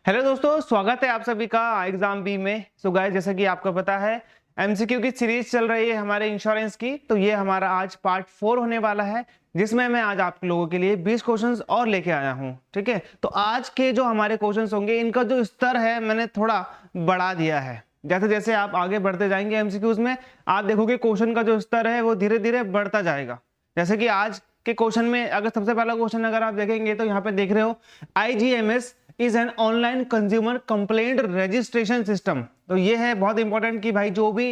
Hello दोस्तों, स्वागत है आप सभी का एग्जाम बी में। सो गाइस, जैसा कि आपको पता है एमसीक्यू की सीरीज चल रही है हमारे इंश्योरेंस की। तो ये हमारा आज पार्ट 4 होने वाला है, जिसमें मैं आज आप लोगों के लिए 20 क्वेश्चंस और लेके आया हूं। ठीक है, तो आज के जो हमारे क्वेश्चंस होंगे, इनका जो स्तर है मैंने थोड़ा बढ़ा दिया है। जैसे जैसे आप आगे बढ़ते जाएंगे एमसीक्यूज में, आप देखोगे क्वेश्चन का जो स्तर है वो धीरे धीरे बढ़ता जाएगा। जैसे कि आज के क्वेश्चन में अगर सबसे पहला क्वेश्चन अगर आप देखेंगे तो यहाँ पे देख रहे हो, IGMS is an online consumer complaint registration system. तो ये है बहुत इंपॉर्टेंट कि भाई जो भी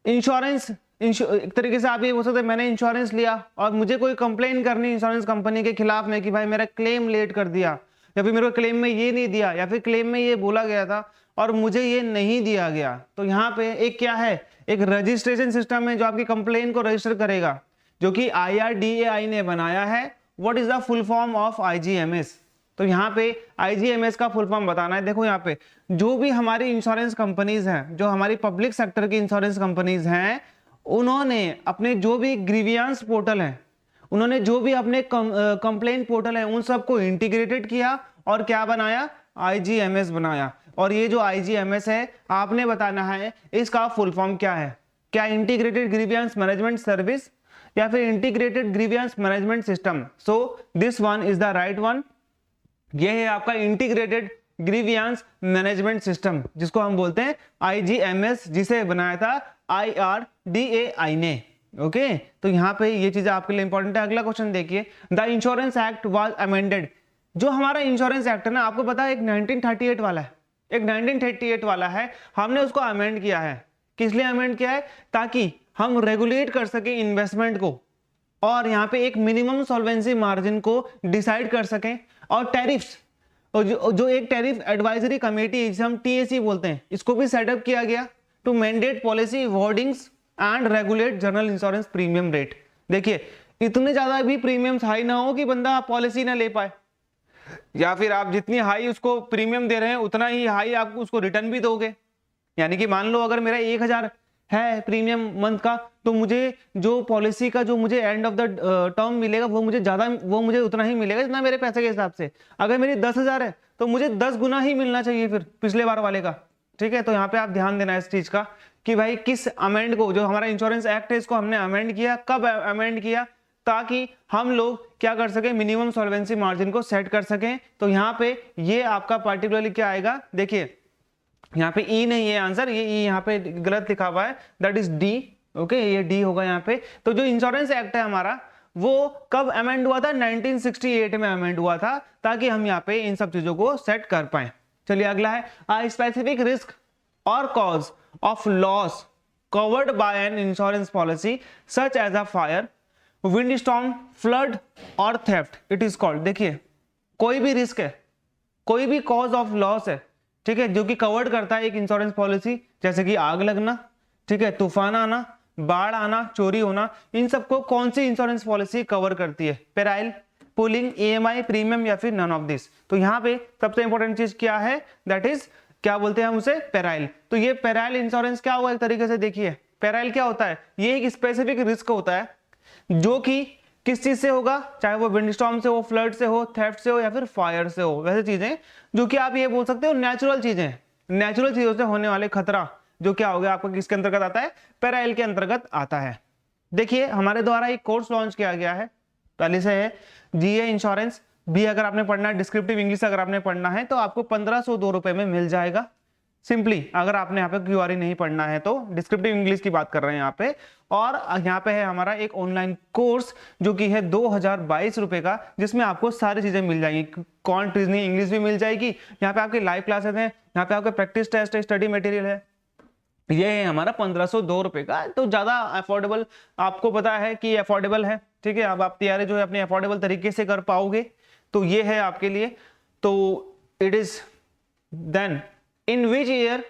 इंश्योरेंस एक तरीके से आप ये बोल सकते हैं, मैंने इंश्योरेंस लिया और मुझे कोई कंप्लेन करनी इंश्योरेंस कंपनी के खिलाफ में कि भाई मेरा क्लेम लेट कर दिया, या फिर मेरे को क्लेम में ये नहीं दिया, या फिर क्लेम में ये बोला गया था और मुझे ये नहीं दिया गया। तो यहाँ पे एक क्या है, एक रजिस्ट्रेशन सिस्टम है जो आपकी कंप्लेन को रजिस्टर करेगा, जो कि IRDAI ने बनाया है। What is the full form of IGMS? तो यहाँ पे IGMS का फुल फॉर्म बताना है। देखो यहाँ पे जो भी हमारी इंश्योरेंस कंपनीज हैं, जो हमारी पब्लिक सेक्टर की इंश्योरेंस कंपनीज हैं, उन्होंने अपने जो भी ग्रीवियंस पोर्टल हैं, उन्होंने जो भी अपने कंप्लेंट पोर्टल हैं, उन सबको इंटीग्रेटेड किया और क्या बनाया, IGMS बनाया। और ये जो IGMS है, आपने बताना है इसका फुल फॉर्म क्या है। क्या इंटीग्रेटेड ग्रीवियंस मैनेजमेंट सर्विस या फिर integrated grievance management system? So this one is the right one. ये है आपका इंटीग्रेटेड ग्रीवियंस मैनेजमेंट सिस्टम, जिसको हम बोलते हैं IGMS, जिसे बनाया था IRDAI ने। ओके, तो यहाँ पे ये चीजें आपके लिए इंपॉर्टेंट है। अगला क्वेश्चन देखिए, the insurance act was amended. जो हमारा इंश्योरेंस एक्ट है ना, आपको पता है एक 1938 वाला है, एक 1938 वाला है। हमने उसको अमेंड किया है। किस लिए अमेंड किया है? ताकि हम रेगुलेट कर सके इन्वेस्टमेंट को, और यहाँ पे एक मिनिमम सॉल्वेंसी मार्जिन को डिसाइड कर सकें। और टैरिफ्स, और जो एक टैरिफ एडवाइजरी कमेटी जिसे हम TAC बोलते हैं, इसको भी सेटअप किया गया to mandate policy wordings and regulate general insurance premium rate. देखिए, इतने ज्यादा भी प्रीमियम्स हाई ना हो कि बंदा पॉलिसी ना ले पाए, या फिर आप जितनी हाई उसको प्रीमियम दे रहे हैं उतना ही हाई आप उसको रिटर्न भी दोगे। यानी कि मान लो अगर मेरा 1000 है प्रीमियम मंथ का, तो मुझे जो पॉलिसी का जो मुझे एंड ऑफ द टर्म मिलेगा वो मुझे उतना ही मिलेगा जितना मेरे पैसे के हिसाब से। अगर मेरी 10,000 है तो मुझे 10 गुना ही मिलना चाहिए फिर पिछले बार वाले का। ठीक है, तो यहाँ पे आप ध्यान देना है इस चीज का कि भाई किस अमेंड को, जो हमारा इंश्योरेंस एक्ट है, इसको हमने अमेंड किया, कब अमेंड किया, ताकि हम लोग क्या कर सके, मिनिमम सॉल्वेंसी मार्जिन को सेट कर सकें। तो यहाँ पे ये आपका पार्टिकुलरली क्या आएगा, देखिए यहाँ पे ई नहीं है आंसर, ये ई यहाँ पे गलत लिखा हुआ है, दैट इज डी। ओके, ये डी होगा यहाँ पे। तो जो इंश्योरेंस एक्ट है हमारा, वो कब अमेंड हुआ था? 1968 में अमेंड हुआ था, ताकि हम यहाँ पे इन सब चीजों को सेट कर पाए। चलिए अगला है, आ स्पेसिफिक रिस्क और cause of loss covered by an insurance policy such as a fire, wind storm, flood और थेफ्ट, इट इज कॉल्ड। देखिए, कोई भी रिस्क है, कोई भी कॉज ऑफ लॉस है, ठीक है, जो कि कवर्ड करता है एक इंश्योरेंस पॉलिसी, जैसे कि आग लगना, ठीक है, तूफान आना, बाढ़ आना, चोरी होना, इन सबको कौन सी इंश्योरेंस पॉलिसी कवर करती है? पेराइल, पुलिंग, EMI, प्रीमियम, या फिर नन ऑफ दिस। तो यहाँ पे सबसे इंपॉर्टेंट चीज क्या है, दैट इज क्या बोलते हैं हम उसे, पेराइल। तो ये पेराइल इंश्योरेंस क्या हुआ एक तरीके से, देखिए पेराइल क्या होता है, ये एक स्पेसिफिक रिस्क होता है जो कि किस चीज से होगा, चाहे वो विंडस्टॉर्म से हो, फ्लड से हो, थेफ्ट से हो, या फिर फायर से हो। वैसे चीजें जो कि आप ये बोल सकते हो नेचुरल चीजें, नेचुरल चीजों से होने वाले खतरा, जो क्या हो गया आपका किसके अंतर्गत आता है, पेराइल के अंतर्गत आता है। देखिए, हमारे द्वारा एक कोर्स लॉन्च किया गया है, पहले से है GA इंश्योरेंस भी। अगर आपने पढ़ना है, डिस्क्रिप्टिव इंग्लिश अगर आपने पढ़ना है, तो आपको 1502 रुपए में मिल जाएगा सिंपली। अगर आपने यहाँ पे QRE नहीं पढ़ना है तो डिस्क्रिप्टिव इंग्लिश की बात कर रहे हैं यहाँ पे। और यहाँ पे है हमारा एक ऑनलाइन कोर्स जो कि है 2022 रुपए का, जिसमें आपको सारी चीजें मिल जाएंगी। क्वांट, रीजनिंग, इंग्लिश भी मिल जाएगी। यहाँ पे आपकी लाइव क्लासेस हैं, यहाँ पे आपके प्रैक्टिस टेस्ट है, स्टडी मटेरियल है। ये है हमारा 1502 रुपए का, तो ज्यादा अफोर्डेबल, आपको पता है कि अफोर्डेबल है। ठीक है, अब आप तैयारी जो है अपने अफोर्डेबल तरीके से कर पाओगे, तो ये है आपके लिए। तो it is then in which year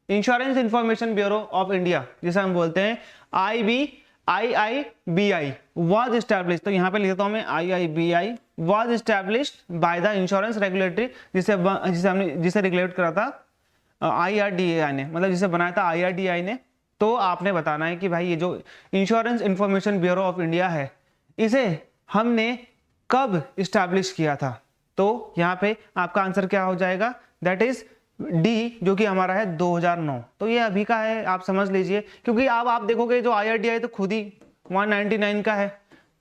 insurance information bureau of India, जिसे हम बोलते हैं IIBI वाज एस्टैब्लिश्ड। तो यहाँ पे लिखता हूं मैं IIBI was established by the insurance regulatory, जिसे रेगुलेट करा था IRDAI ने, मतलब जिसे बनाया था IRDAI ने। तो आपने बताना है कि भाई ये जो insurance information bureau of India है, इसे हमने कब इस्टेब्लिश किया था। तो यहाँ पे आपका आंसर क्या हो जाएगा, दैट इज डी, जो कि हमारा है 2009। तो ये अभी का है, आप समझ लीजिए, क्योंकि अब आप देखोगे जो IRDI तो खुद ही 199 का है,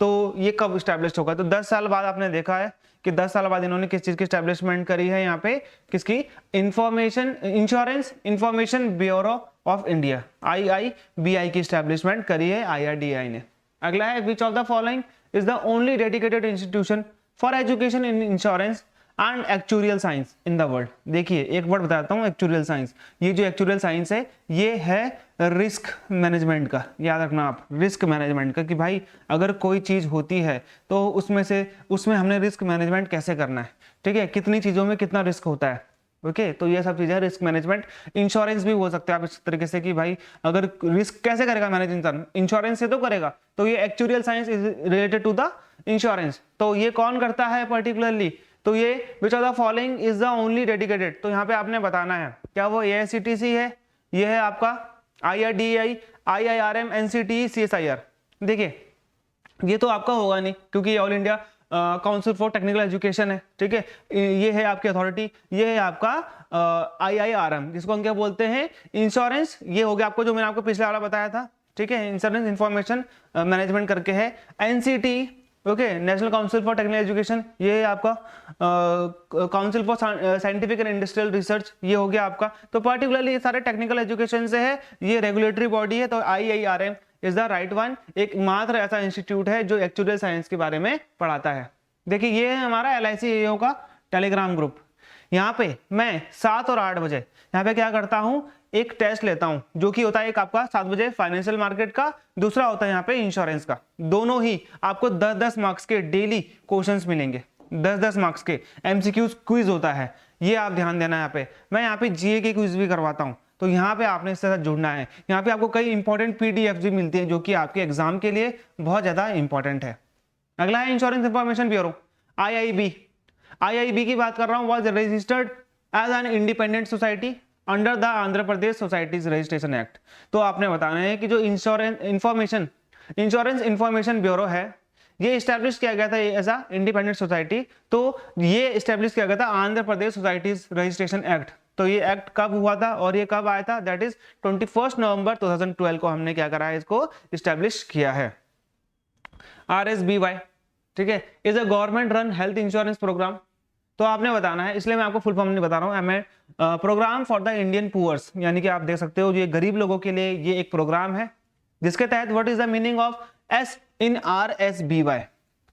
तो ये कब स्टैब्लिश होगा, तो 10 साल बाद आपने देखा है कि 10 साल बाद इन्होंने किस चीज की स्टैब्लिशमेंट करी है, यहाँ पे किसकी, insurance information bureau of India, IIBI की स्टैब्लिशमेंट करी है IRDI ने। अगला है, विच of the following is the only dedicated institution for education in insurance and actuarial science in the world. देखिए एक वर्ड बताता हूँ, एक्चुरियल साइंस। ये जो एक्चुरियल साइंस है ये है रिस्क मैनेजमेंट का, याद रखना आप, रिस्क मैनेजमेंट का, कि भाई अगर कोई चीज होती है तो उसमें हमने रिस्क मैनेजमेंट कैसे करना है, ठीक है, कितनी चीजों में कितना रिस्क होता है, ओके तो ये सब चीजें रिस्क मैनेजमेंट। इंश्योरेंस भी बोल सकते हैं आप इस तरीके से कि भाई अगर रिस्क कैसे करेगा मैनेज इंसान, इंश्योरेंस से तो करेगा, तो ये actuarial science is related to the insurance. तो ये कौन करता है पर्टिकुलरली, तो ये which of the following is the only dedicated, तो यहाँ पे आपने बताना है क्या वो AICTC है, ये है आपका IRDAI, IIRM, NCTE, CSIR। देखिए ये तो आपका होगा नहीं, क्योंकि ये all India council for technical education है, ठीक है, ये है आपकी अथॉरिटी, ये है आपका IIRM, जिसको हम क्या बोलते हैं, इंश्योरेंस, ये हो गया आपको जो मैंने आपको पिछले वाला बताया था, ठीक है, इंश्योरेंस इंफॉर्मेशन मैनेजमेंट करके है। NCTE, okay, national council for technical education, ये है आपका council for scientific and industrial research, ये हो गया आपका। तो पर्टिकुलरली ये सारे टेक्निकल एजुकेशन से है, ये रेगुलेटरी बॉडी है, तो IIRM is the right one, एक मात्र ऐसा इंस्टीट्यूट है जो एक्चुरियल साइंस के बारे में पढ़ाता है। देखिए ये है हमारा LIC AO का टेलीग्राम ग्रुप। यहाँ पे मैं 7 और 8 बजे यहाँ पे क्या करता हूँ, एक टेस्ट लेता हूँ, जो कि होता है एक आपका 7 बजे फाइनेंशियल मार्केट का, दूसरा होता है यहाँ पे इंश्योरेंस का। दोनों ही आपको 10-10 मार्क्स के डेली क्वेश्चंस मिलेंगे, 10-10 मार्क्स के MCQ क्विज होता है, ये आप ध्यान देना। यहाँ पे मैं यहाँ पे GA के क्विज भी करवाता हूँ, तो यहाँ पे आपने इसके साथ जुड़ना है। यहाँ पे आपको कई इंपॉर्टेंट PDF भी मिलती है जो कि आपके एग्जाम के लिए बहुत ज्यादा इंपॉर्टेंट है। अगला है इंश्योरेंस इंफॉर्मेशन ब्यूरो, IIB की बात कर रहा हूँ, was registered as an independent society under the Andhra Pradesh societies registration act. तो आपने बताना है कि जो इंश्योरेंस इंफॉर्मेशन ब्यूरो है, ये स्टैब्लिश किया गया था एज अ इंडिपेंडेंट सोसाइटी, तो ये स्टैब्लिश किया गया था Andhra Pradesh societies registration act. तो ये एक्ट कब हुआ था और ये कब आया था, दैट इज 21 नवंबर 2012 को हमने क्या करा है, इसको स्टैब्लिश किया है। RSBY, ठीक है, is a government run health insurance program. तो आपने बताना है, इसलिए मैं आपको फुल फॉर्म नहीं बता रहा हूँ, program for the Indian poors, यानी कि आप देख सकते हो ये गरीब लोगों के लिए ये एक प्रोग्राम है, जिसके तहत what is the meaning of S in RSBY,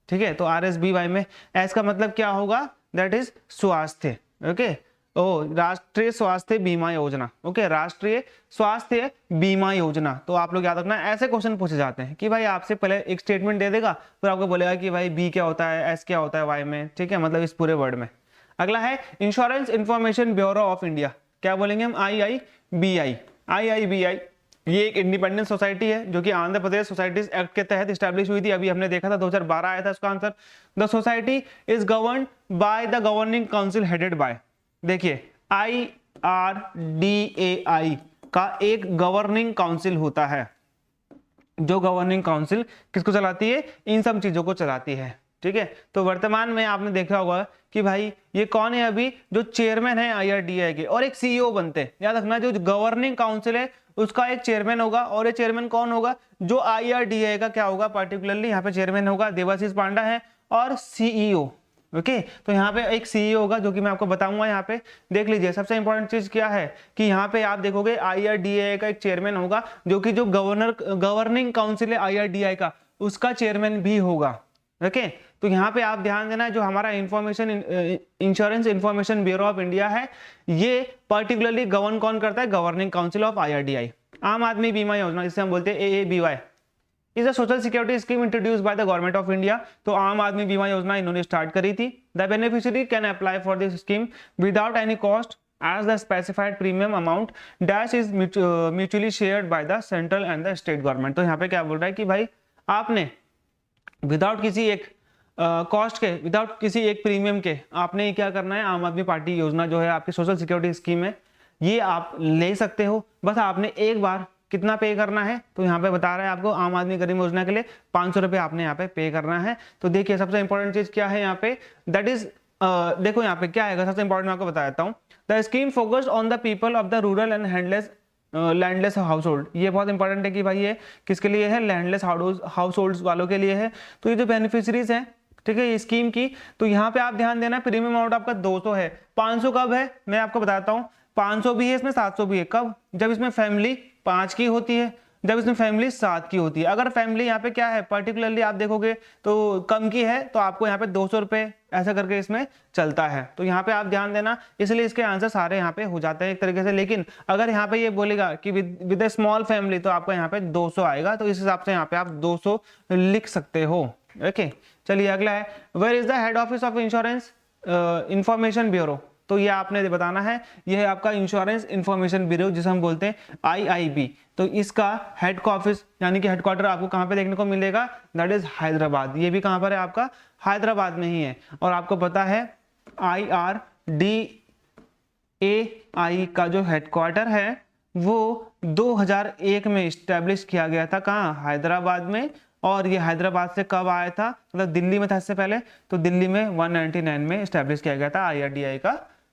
ठीक है, तो RSBY में S का मतलब क्या होगा, दैट इज स्वास्थ्य, ओके, राष्ट्रीय स्वास्थ्य बीमा योजना, ओके, राष्ट्रीय स्वास्थ्य बीमा योजना। तो आप लोग याद रखना, ऐसे क्वेश्चन पूछे जाते हैं कि भाई आपसे पहले एक स्टेटमेंट दे देगा, फिर आपको बोलेगा कि भाई B क्या होता है, S क्या होता है Y में, ठीक है, मतलब इस पूरे वर्ड में। अगला है insurance information bureau of India, क्या बोलेंगे हम, IIBI, ये एक इंडिपेंडेंट सोसाइटी है जो कि आंध्र प्रदेश सोसाइटीज एक्ट के तहत स्टैब्लिश हुई थी। अभी हमने देखा था 2012 आया था इसका answer. The society is governed by the governing council headed by, देखिए IRDAI का एक गवर्निंग काउंसिल होता है, जो गवर्निंग काउंसिल किसको चलाती है, इन सब चीजों को चलाती है, ठीक है। तो वर्तमान में आपने देखा होगा कि भाई ये कौन है अभी, जो चेयरमैन है IRDAI के, और एक CEO बनते हैं। याद रखना, जो गवर्निंग काउंसिल है उसका एक चेयरमैन होगा, और ये चेयरमैन कौन होगा, जो IRDAI का क्या होगा, पर्टिकुलरली यहाँ पे चेयरमैन होगा देवाशीष पांडा है, और CEO, ओके। तो यहाँ पे एक CEO होगा, जो कि मैं आपको बताऊंगा। यहाँ पे देख लीजिए, सबसे इंपॉर्टेंट चीज क्या है कि यहाँ पे आप देखोगे IRDAI का एक चेयरमैन होगा, जो कि जो गवर्निंग काउंसिल है IRDAI का, उसका चेयरमैन भी होगा, ओके। तो यहाँ पे आप ध्यान देना, जो हमारा insurance information bureau of India है, ये पर्टिकुलरली गवर्न कौन करता है, गवर्निंग काउंसिल ऑफ IRDAI। आम आदमी बीमा योजना, जिसे हम बोलते हैं AABY, is a social security scheme introduce by the government of India. तो आम आदमी बीमा योजना इन्होंने स्टार्ट करी थी। The beneficiary can apply for this scheme without any cost as the specified premium amount dash is mutually shared by the central and the state government। तो यहाँ पे क्या बोल रहा है कि भाई आपने विदाउट किसी एक कॉस्ट के, विदाउट किसी एक प्रीमियम के, आपने क्या करना है, आम आदमी पार्टी योजना जो है आपकी सोशल सिक्योरिटी स्कीम है, ये आप ले सकते हो। बस आपने एक बार कितना पे करना है, तो यहाँ पे बता रहा है आपको, आम आदमी गरीब योजना के लिए 500 रुपए आपने यहाँ पे करना है। तो देखिए सबसे इंपॉर्टेंट चीज क्या है यहाँ पे, दैट इज देखो यहाँ पे क्या आएगा, सबसे इंपॉर्टेंट मैं आपको बता देता हूँ। The scheme focused on the people of the rural and landless house hold. ये बहुत इंपॉर्टेंट है कि भाई ये किसके लिए है, लैंडलेस हाउस होल्ड वालों के लिए है। तो ये जो बेनिफिशरीज हैं, ठीक है, ये स्कीम की, तो यहाँ पे आप ध्यान देना प्रीमियम अमाउंट आपका 200 है। 500 कब है मैं आपको बताता हूँ, 500 भी है इसमें, 700 भी है। कब? जब इसमें फैमिली 5 की होती है, जब इसमें फैमिली 7 की होती है। अगर फैमिली यहाँ पे क्या है पर्टिकुलरली आप देखोगे तो कम की है, तो आपको यहाँ पे 200 रुपये ऐसा करके इसमें चलता है। तो यहाँ पे आप ध्यान देना, इसलिए इसके आंसर सारे यहाँ पे हो जाते हैं एक तरीके से। लेकिन अगर यहाँ पे ये बोलेगा कि विद ए स्मॉल फैमिली, तो आपको यहाँ पे 200 आएगा। तो इस हिसाब से यहाँ पे आप 200 लिख सकते हो। ओके, चलिए अगला है, where is the head office of insurance information bureau. तो ये आपने बताना है, ये है आपका इंश्योरेंस इंफॉर्मेशन ब्यूरो, जिसे हम बोलते हैं IIB। तो इसका हेड ऑफिस यानी कि हेडक्वार्टर आपको कहाँ पे देखने को मिलेगा, दैट इज हैदराबाद। ये भी कहाँ पर है आपका, हैदराबाद में ही है। और आपको पता है IRDAI का जो हेडक्वार्टर है वो 2001 में स्टैब्लिश किया गया था। कहाँ? हैदराबाद में। और ये हैदराबाद से कब आया था, मतलब दिल्ली में था इससे पहले, तो दिल्ली में 199 में स्टैब्लिश किया गया था IRDAI का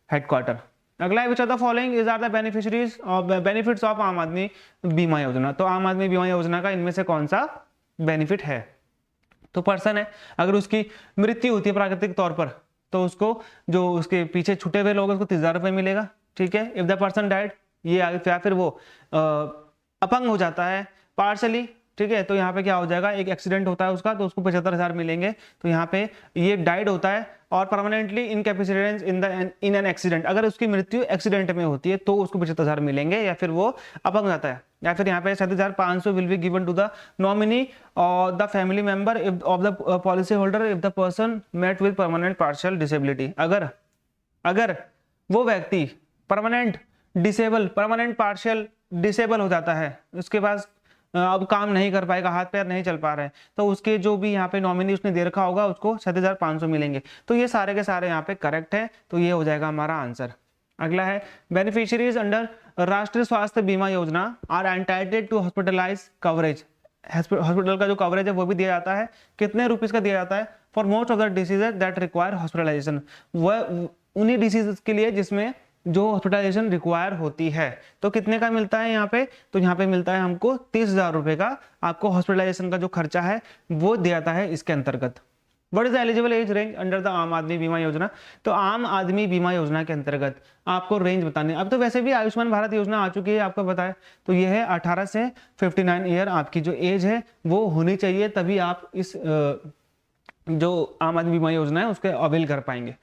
हेडक्वार्टर। अगला है, which are the following is are the beneficiaries of benefits of Aam Aadmi Bima योजना। तो आम आदमी बीमा योजना का इनमें से कौन सा बेनिफिट है? तो पर्सन है, अगर उसकी मृत्यु होती है प्राकृतिक तौर पर, तो उसको जो उसके पीछे छुटे हुए लोग उसको 30,000 रुपये मिलेगा। ठीक है, इफ द पर्सन डाइड, ये या फिर वो अपंग हो जाता है पार्शली, ठीक है, तो यहाँ पे क्या हो जाएगा, एक एक्सीडेंट होता है उसका, तो उसको 75,000 मिलेंगे। तो यहाँ पे ये डाइड होता है और permanently incapacitated in an accident, अगर उसकी मृत्यु एक्सीडेंट में होती है तो उसको 75,000 मिलेंगे, या फिर वो अपंग जाता है। या फिर यहाँ पे 7,500 will be given to the nominee और the family member of the policy holder if the person met with permanent partial disability. अगर वो व्यक्ति परमानेंट पार्शियल डिसेबल हो जाता है, उसके पास अब काम नहीं कर पाएगा, हाथ पैर नहीं चल पा रहे हैं, तो उसके जो भी यहाँ पे नॉमिनी उसने दे रखा होगा उसको 7,500 मिलेंगे। तो ये सारे के सारे यहाँ पे करेक्ट है, तो ये हो जाएगा हमारा आंसर। अगला है, बेनिफिशियरीज अंडर राष्ट्रीय Swasthya Bima Yojana are entitled to hospitalise coverage. Hospital का जो कवरेज है वो भी दिया जाता है। कितने रुपीज का दिया जाता है? For most of the diseases that require hospitalisation, वह उन्हीं डिसीजेज के लिए जिसमें जो हॉस्पिटलाइजेशन रिक्वायर होती है। तो कितने का मिलता है यहाँ पे? तो यहाँ पे मिलता है हमको 30,000 रुपए का, आपको हॉस्पिटलाइजेशन का जो खर्चा है वो दिया जाता है इसके अंतर्गत। What is the eligible age range under the Aam Aadmi Bima योजना? तो आम आदमी बीमा योजना के अंतर्गत आपको रेंज बतानी है। अब तो वैसे भी आयुष्मान भारत योजना आ चुकी है, आपको बताया, तो ये है 18 से 59 ईयर आपकी जो एज है वो होनी चाहिए, तभी आप इस जो आम आदमी बीमा योजना है उसके अवेल कर पाएंगे।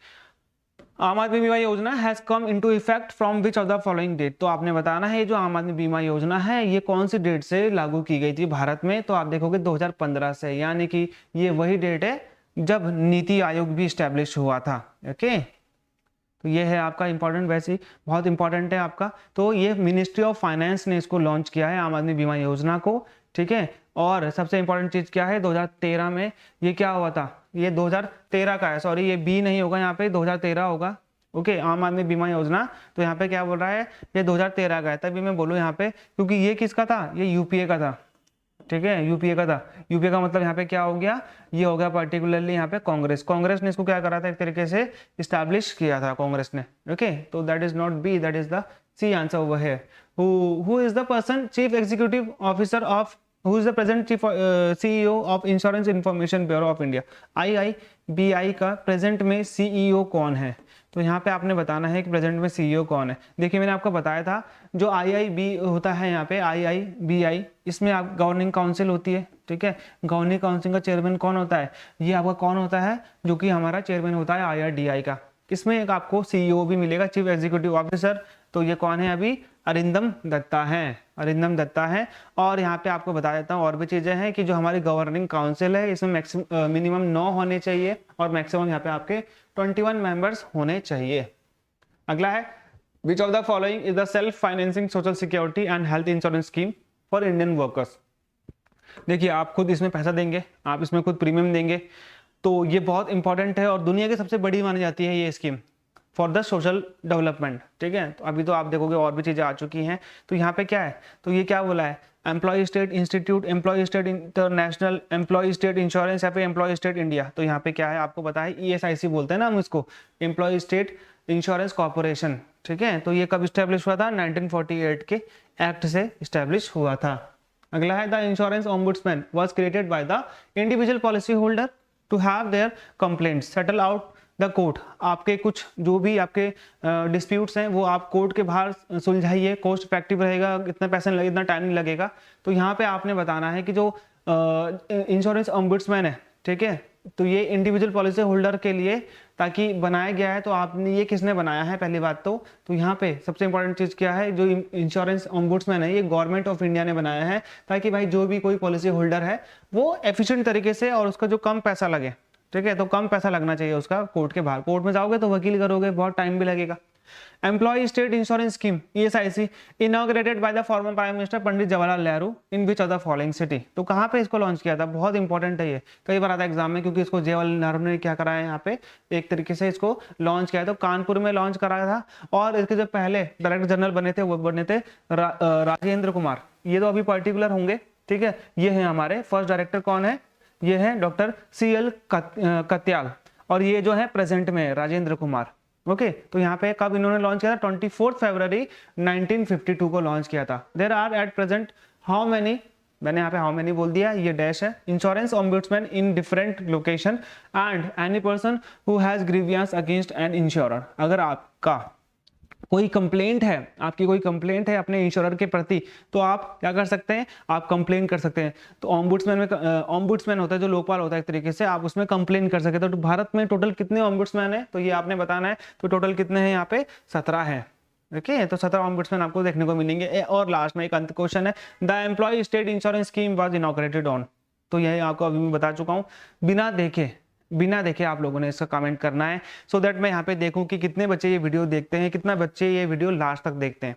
आम Aadmi Bima Yojana has come into effect from which of the following date. तो आपने बताना है जो आम आदमी बीमा योजना है ये कौन सी डेट से लागू की गई थी भारत में? तो आप देखोगे 2015 से, यानी कि ये वही डेट है जब नीति आयोग भी स्टैब्लिश हुआ था। ओके, तो ये है आपका इंपॉर्टेंट, वैसे ही बहुत इंपॉर्टेंट है आपका। तो ये मिनिस्ट्री ऑफ फाइनेंस ने इसको लॉन्च किया है आम आदमी बीमा योजना को। ठीक है, और सबसे इंपॉर्टेंट चीज क्या है, 2013 में ये क्या हुआ था, ये 2013 का है, सॉरी ये बी नहीं होगा यहाँ पे, 2013 होगा। ओके, आम आदमी बीमा योजना, तो यहाँ पे क्या बोल रहा है, ये 2013 का है, तभी मैं बोलूँ यहाँ पे, क्योंकि ये किसका था, ये यूपीए का था। ठीक है, यूपीए का था। यूपीए का मतलब यहाँ पे क्या हो गया, ये हो गया पर्टिकुलरली यहाँ पे कांग्रेस ने इसको क्या करा था, एक तरीके से स्टैब्लिश किया था कांग्रेस ने। ओके, तो that is not B, that is the C answer over here. Who is the person chief executive officer of, who is the present chief CEO of insurance information bureau of India? IIBI का present में CEO कौन है? तो यहाँ पे आपने बताना है कि प्रेजेंट में CEO कौन है। देखिए मैंने आपको बताया था जो IIB होता है यहाँ पे IIBI, इसमें आप गवर्निंग काउंसिल होती है। ठीक है, गवर्निंग काउंसिल का चेयरमैन कौन होता है? ये आपका कौन होता है, जो कि हमारा चेयरमैन होता है IRDAI का। इसमें एक आपको CEO भी मिलेगा, चीफ एग्जीक्यूटिव ऑफिसर। तो ये कौन है अभी? अरिंदम दत्ता है। और यहाँ पे आपको बता देता हूँ और भी चीजें हैं कि जो हमारी गवर्निंग काउंसिल है इसमें मिनिमम 9 होने चाहिए और मैक्सिमम यहाँ पे आपके 21 मेंबर्स होने चाहिए। अगला है, विच of the following is the self financing social security and health insurance scheme for Indian workers? देखिए आप खुद इसमें पैसा देंगे, आप इसमें खुद प्रीमियम देंगे, तो ये बहुत इंपॉर्टेंट है और दुनिया की सबसे बड़ी मानी जाती है ये scheme. For the social development. ठीक है, तो अभी तो आप देखोगे और भी चीज़ें आ चुकी हैं। तो यहाँ पे क्या है, तो ये क्या बोला है, employ state institute, employ state international, employ state insurance या फिर एम्प्लॉय स्टेट इंडिया। तो यहाँ पे क्या है आपको पता है, ESIC बोलते हैं ना हम इसको, एम्प्लॉय स्टेट इंश्योरेंस कॉर्पोरेशन। ठीक है, तो ये कब स्टैब्लिश हुआ था, 1948 के एक्ट से स्टैब्लिश हुआ था। अगला है, the insurance ombudsman was created by the individual policy holder to have their complaints settle out the court. आपके कुछ जो भी आपके डिस्प्यूट्स हैं वो आप कोर्ट के बाहर सुलझाइए, कॉस्ट इफेक्टिव रहेगा, इतना पैसा नहीं लगेगा, इतना टाइम नहीं लगेगा। तो यहाँ पे आपने बताना है कि जो इंश्योरेंस ओम्बुड्समैन है, ठीक है, तो ये इंडिविजुअल पॉलिसी होल्डर के लिए ताकि बनाया गया है। तो आपने ये किसने बनाया है, पहली बात तो यहाँ पे सबसे इंपॉर्टेंट चीज़ क्या है, जो इंश्योरेंस ओम्बुड्समैन है ये गवर्नमेंट ऑफ इंडिया ने बनाया है, ताकि भाई जो भी कोई पॉलिसी होल्डर है वो एफिशिएंट तरीके से, और उसका जो कम पैसा लगे, ठीक है, तो कम पैसा लगना चाहिए उसका कोर्ट के बाहर। कोर्ट में जाओगे तो वकील करोगे, बहुत टाइम भी लगेगा। Employ state insurance scheme ESIC inaugurated by the former prime minister Pandit Jawaharlal Nehru in which of the following city. तो कहाँ पे इसको लॉन्च किया था, बहुत इंपॉर्टेंट है ये, कई बार आता है एग्जाम में, क्योंकि इसको जवाहरलाल नेहरू ने क्या कराया यहाँ पे, एक तरीके से इसको लॉन्च किया, तो कानपुर में लॉन्च कराया था। और इसके जो पहले डायरेक्टर जनरल बने थे वो बने थे राजेंद्र कुमार। ये तो अभी पर्टिकुलर होंगे, ठीक है। ये है हमारे फर्स्ट डायरेक्टर कौन है, ये है डॉक्टर CL कत्याल, और ये जो है प्रेजेंट में राजेंद्र कुमार। ओके, तो यहाँ पे कब इन्होंने लॉन्च किया था, 24 फरवरी 1952 को लॉन्च किया था। There are at present how many, मैंने यहाँ पे हाउ मेनी बोल दिया, ये डैश है, insurance ombudsman in different location and any person who has grievance against an insurer. अगर आपका कोई कंप्लेंट है, आपकी कोई कंप्लेंट है अपने इंश्योरर के प्रति, तो आप क्या कर सकते हैं, आप कंप्लेन कर सकते हैं। तो ओम्बुड्समैन में ओम्बुड्समैन होता है जो लोकपाल होता है एक तरीके से, आप उसमें कंप्लेन कर सकते हैं। तो भारत में टोटल कितने ओम्बुड्समैन है, तो ये आपने बताना है। तो टोटल कितने हैं यहाँ पे, 17 है। ओके, तो 17 ओम्बुड्समैन आपको देखने को मिलेंगे। और लास्ट में एक अंत क्वेश्चन है, the employ state insurance scheme was inaugurated on. तो यही आपको अभी मैं बता चुका हूँ। बिना देखे आप लोगों ने इसका कमेंट करना है, सो दैट मैं यहाँ पे देखूं कि कितने बच्चे ये वीडियो देखते हैं, कितना बच्चे ये वीडियो लास्ट तक देखते हैं।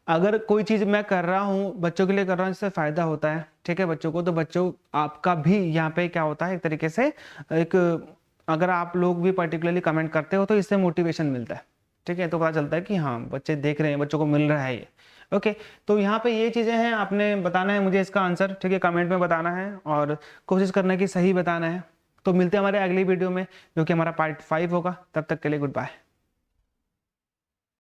अगर कोई चीज़ मैं कर रहा हूँ बच्चों के लिए कर रहा हूँ, इससे फायदा होता है, ठीक है, बच्चों को, तो बच्चों आपका भी यहाँ पे क्या होता है एक तरीके से, एक अगर आप लोग भी पर्टिकुलरली कमेंट करते हो तो इससे मोटिवेशन मिलता है, ठीक है, तो पता चलता है कि हाँ बच्चे देख रहे हैं, बच्चों को मिल रहा है ये। ओके, तो यहाँ पे ये चीज़ें हैं, आपने बताना है मुझे इसका आंसर, ठीक है, कमेंट में बताना है और कोशिश करना है कि सही बताना है। तो मिलते हैं हमारे अगली वीडियो में, जो कि हमारा पार्ट 5 होगा। तब तक के लिए गुड बाय।